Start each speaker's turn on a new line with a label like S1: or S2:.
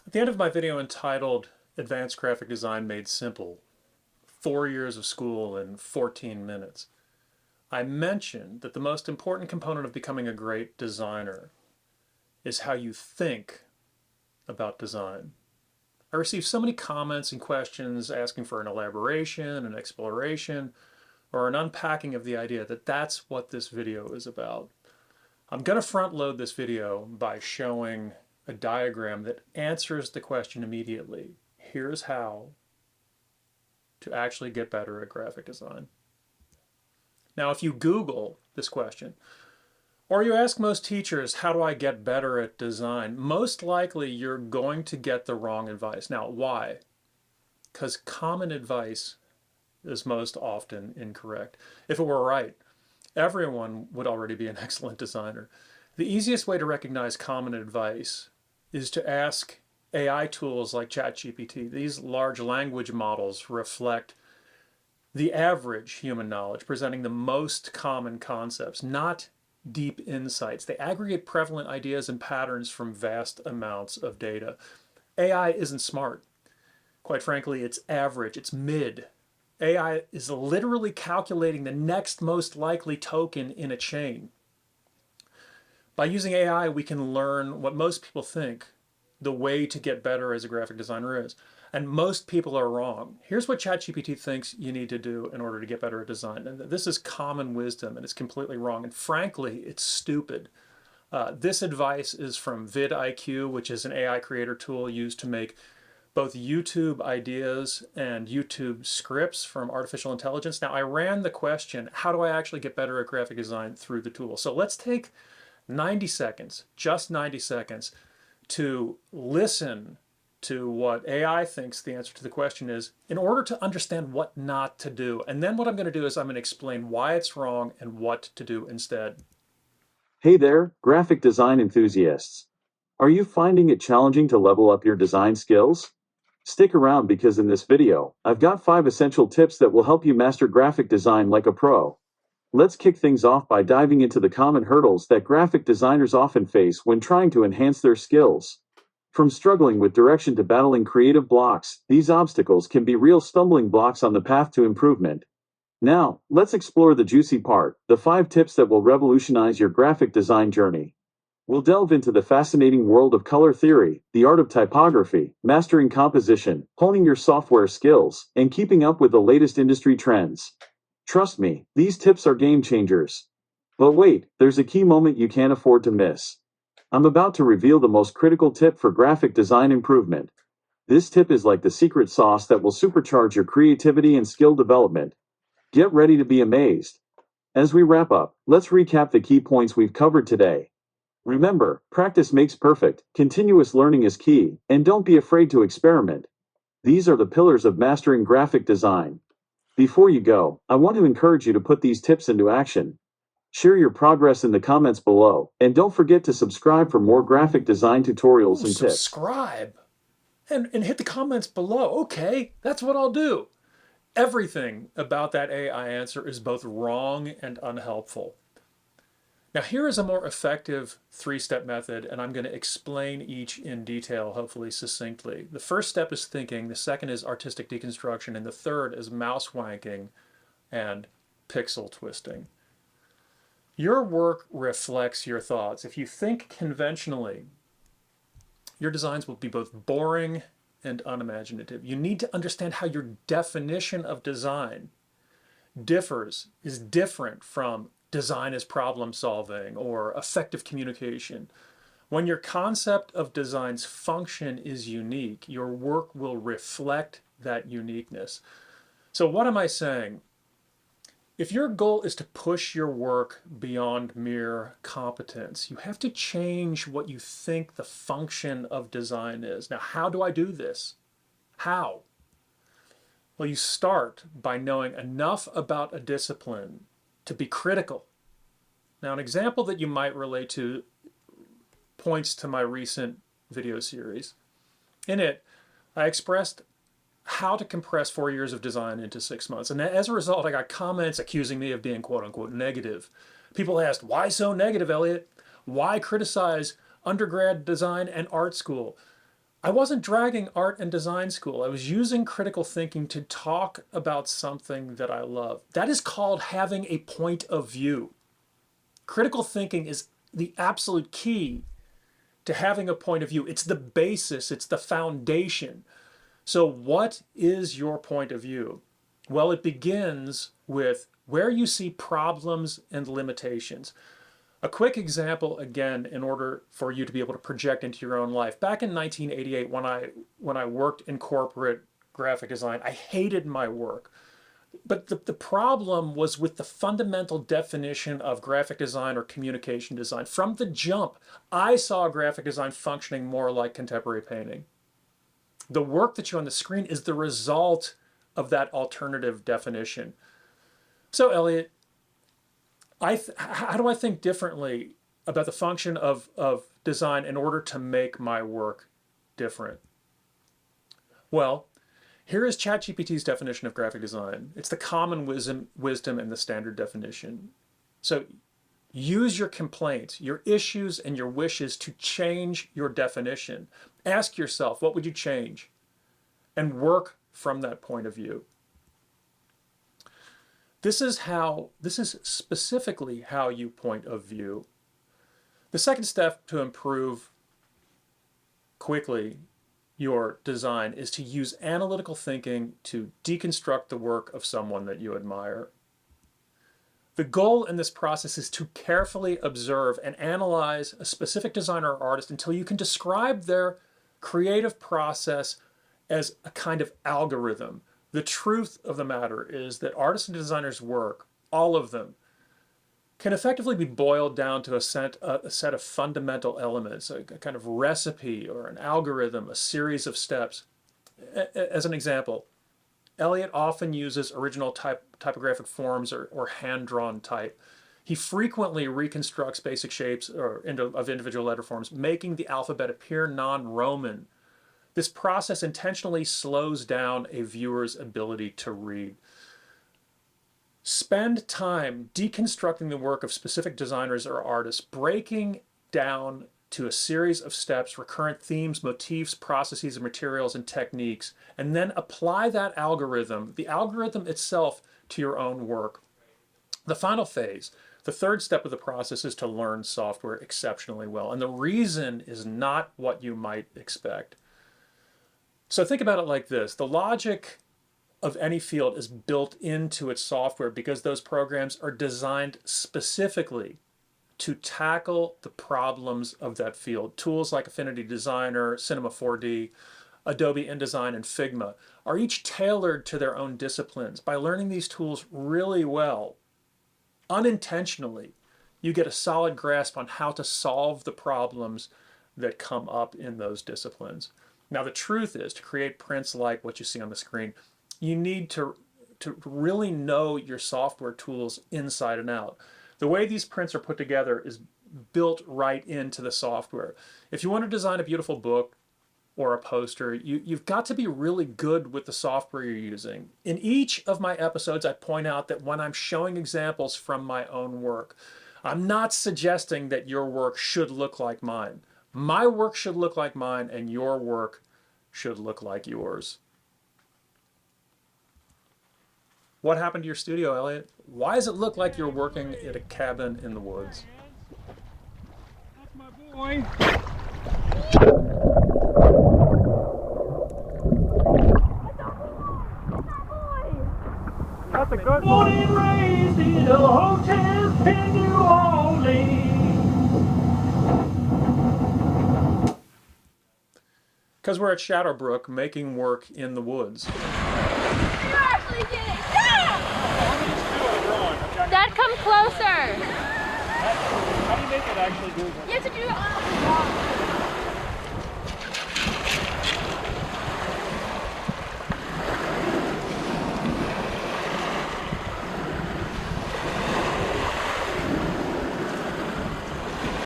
S1: At the end of my video entitled Advanced Graphic Design Made Simple, 4 years of school in 14 minutes, I mentioned that the most important component of becoming a great designer is how you think about design. I received so many comments and questions asking for an elaboration, an exploration, or an unpacking of the idea that that's what this video is about. I'm going to front load this video by showing a diagram that answers the question immediately. Here's how to actually get better at graphic design. Now, if you Google this question, or you ask most teachers, how do I get better at design? Most likely you're going to get the wrong advice. Now, why? Because common advice is most often incorrect. If it were right, everyone would already be an excellent designer. The easiest way to recognize common advice is to ask AI tools like ChatGPT. These large language models reflect the average human knowledge, presenting the most common concepts, not deep insights. They aggregate prevalent ideas and patterns from vast amounts of data. AI isn't smart. Quite frankly, it's average, it's mid. AI is literally calculating the next most likely token in a chain. By using AI, we can learn what most people think the way to get better as a graphic designer is. And most people are wrong. Here's what ChatGPT thinks you need to do in order to get better at design. And this is common wisdom, and it's completely wrong. And frankly, it's stupid. This advice is from vidIQ, which is an AI creator tool used to make both YouTube ideas and YouTube scripts from artificial intelligence. Now, I ran the question, how do I actually get better at graphic design through the tool? So let's take 90 seconds, just 90 seconds, to listen to what AI thinks the answer to the question is in order to understand what not to do. And then what I'm going to do is I'm going to explain why it's wrong and what to do instead.
S2: Hey there, graphic design enthusiasts. Are you finding it challenging to level up your design skills? Stick around because in this video, I've got 5 essential tips that will help you master graphic design like a pro. Let's kick things off by diving into the common hurdles that graphic designers often face when trying to enhance their skills. From struggling with direction to battling creative blocks, these obstacles can be real stumbling blocks on the path to improvement. Now, let's explore the juicy part, the 5 tips that will revolutionize your graphic design journey. We'll delve into the fascinating world of color theory, the art of typography, mastering composition, honing your software skills, and keeping up with the latest industry trends. Trust me, these tips are game changers. But wait, there's a key moment you can't afford to miss. I'm about to reveal the most critical tip for graphic design improvement. This tip is like the secret sauce that will supercharge your creativity and skill development. Get ready to be amazed. As we wrap up, let's recap the key points we've covered today. Remember, practice makes perfect, continuous learning is key, and don't be afraid to experiment. These are the pillars of mastering graphic design. Before you go, I want to encourage you to put these tips into action. Share your progress in the comments below, and don't forget to subscribe for more graphic design tutorials
S1: Ooh,
S2: and tips.
S1: subscribe and hit the comments below. Okay, that's what I'll do. Everything about that AI answer is both wrong and unhelpful. Now here is a more effective 3-step method, and I'm going to explain each in detail, hopefully succinctly. The first step is thinking, the second is artistic deconstruction, and the third is mouse wanking and pixel twisting. Your work reflects your thoughts. If you think conventionally, your designs will be both boring and unimaginative. You need to understand how your definition of design is different from design as problem solving or effective communication. When your concept of design's function is unique, your work will reflect that uniqueness. So what am I saying? If your goal is to push your work beyond mere competence, you have to change what you think the function of design is. Now, how do I do this? How? Well, you start by knowing enough about a discipline to be critical. Now, an example that you might relate to points to my recent video series. In it, I expressed how to compress 4 years of design into 6 months. And as a result, I got comments accusing me of being quote unquote negative. People asked, why so negative, Elliot? Why criticize undergrad design and art school? I wasn't dragging art and design school. I was using critical thinking to talk about something that I love. That is called having a point of view. Critical thinking is the absolute key to having a point of view. It's the basis, it's the foundation. So, what is your point of view? Well, it begins with where you see problems and limitations. A quick example, again, in order for you to be able to project into your own life. Back in 1988, when I worked in corporate graphic design, I hated my work. But the problem was with the fundamental definition of graphic design or communication design. From the jump, I saw graphic design functioning more like contemporary painting. The work that you on the screen is the result of that alternative definition. So, Elliot, how do I think differently about the function of design in order to make my work different? Well, here is ChatGPT's definition of graphic design. It's the common wisdom and the standard definition. So use your complaints, your issues, and your wishes to change your definition. Ask yourself, what would you change? And work from that point of view. This is specifically how you point of view. The second step to improve quickly your design is to use analytical thinking to deconstruct the work of someone that you admire. The goal in this process is to carefully observe and analyze a specific designer or artist until you can describe their creative process as a kind of algorithm. The truth of the matter is that artists and designers' work, all of them, can effectively be boiled down to a set of fundamental elements, a kind of recipe or an algorithm, a series of steps. As an example, Eliot often uses original typographic forms or hand-drawn type. He frequently reconstructs basic shapes of individual letter forms, making the alphabet appear non-Roman. This process intentionally slows down a viewer's ability to read. Spend time deconstructing the work of specific designers or artists, breaking down to a series of steps, recurrent themes, motifs, processes, and materials and techniques, and then apply that algorithm, the algorithm itself, to your own work. The final phase, the third step of the process, is to learn software exceptionally well. And the reason is not what you might expect. So think about it like this. The logic of any field is built into its software because those programs are designed specifically to tackle the problems of that field. Tools like Affinity Designer, Cinema 4D, Adobe InDesign, and Figma are each tailored to their own disciplines. By learning these tools really well, unintentionally, you get a solid grasp on how to solve the problems that come up in those disciplines. Now, the truth is, to create prints like what you see on the screen, you need to really know your software tools inside and out. The way these prints are put together is built right into the software. If you want to design a beautiful book or a poster, you've got to be really good with the software you're using. In each of my episodes, I point out that when I'm showing examples from my own work, I'm not suggesting that your work should look like mine. My work should look like mine, and your work should look like yours. What happened to your studio, Elliot? Why does it look like you're working at a cabin in the woods?
S3: That's my boy. That's a good one. Born and raised in a hotel in New Orleans.
S1: Because we're at Shadowbrook making work in the woods.
S4: You actually did it! Yeah! Dad, come closer!
S3: How do you make it actually do it?
S4: You have to do it on a block.